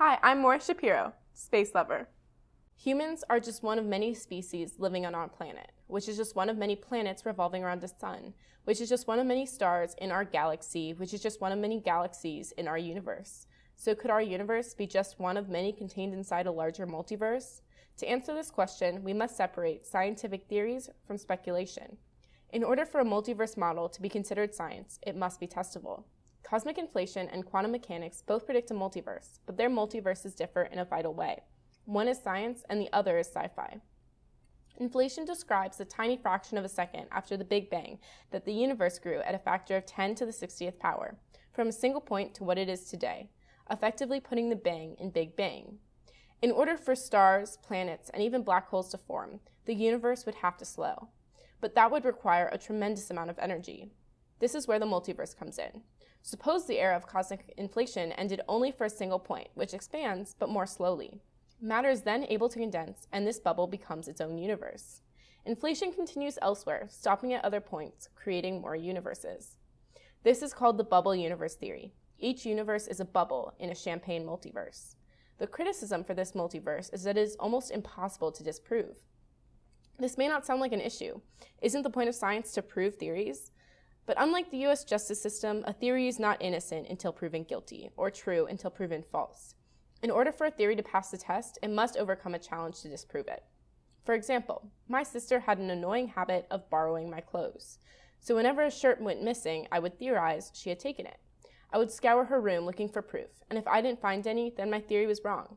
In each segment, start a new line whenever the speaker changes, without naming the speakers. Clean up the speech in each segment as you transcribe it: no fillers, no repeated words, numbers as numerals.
Hi, I'm Maura Shapiro, space lover. Humans are just one of many species living on our planet, which is just one of many planets revolving around the sun, which is just one of many stars in our galaxy, which is just one of many galaxies in our universe. So could our universe be just one of many contained inside a larger multiverse? To answer this question, we must separate scientific theories from speculation. In order for a multiverse model to be considered science, it must be testable. Cosmic inflation and quantum mechanics both predict a multiverse, but their multiverses differ in a vital way. One is science and the other is sci-fi. Inflation describes the tiny fraction of a second after the Big Bang that the universe grew at a factor of 10 to the 60th power, from a single point to what it is today, effectively putting the bang in Big Bang. In order for stars, planets, and even black holes to form, the universe would have to slow. But that would require a tremendous amount of energy. This is where the multiverse comes in. Suppose the era of cosmic inflation ended only for a single point, which expands, but more slowly. Matter is then able to condense, and this bubble becomes its own universe. Inflation continues elsewhere, stopping at other points, creating more universes. This is called the bubble universe theory. Each universe is a bubble in a champagne multiverse. The criticism for this multiverse is that it is almost impossible to disprove. This may not sound like an issue. Isn't the point of science to prove theories? But unlike the US justice system, a theory is not innocent until proven guilty, or true until proven false. In order for a theory to pass the test, it must overcome a challenge to disprove it. For example, my sister had an annoying habit of borrowing my clothes. So whenever a shirt went missing, I would theorize she had taken it. I would scour her room looking for proof, and if I didn't find any, then my theory was wrong.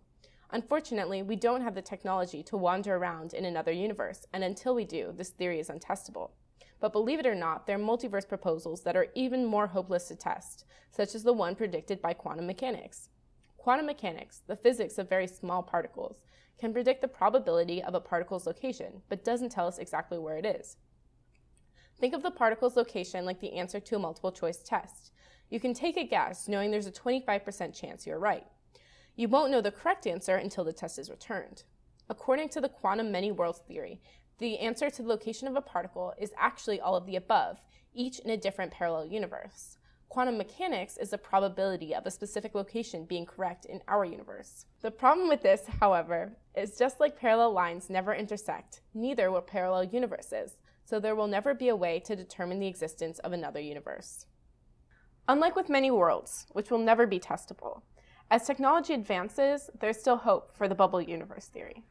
Unfortunately, we don't have the technology to wander around in another universe, and until we do, this theory is untestable. But believe it or not, there are multiverse proposals that are even more hopeless to test, such as the one predicted by quantum mechanics. Quantum mechanics, the physics of very small particles, can predict the probability of a particle's location, but doesn't tell us exactly where it is. Think of the particle's location like the answer to a multiple choice test. You can take a guess knowing there's a 25% chance you're right. You won't know the correct answer until the test is returned. According to the quantum many worlds theory, the answer to the location of a particle is actually all of the above, each in a different parallel universe. Quantum mechanics is the probability of a specific location being correct in our universe. The problem with this, however, is just like parallel lines never intersect, neither will parallel universes, so there will never be a way to determine the existence of another universe. Unlike with many worlds, which will never be testable, as technology advances, there's still hope for the bubble universe theory.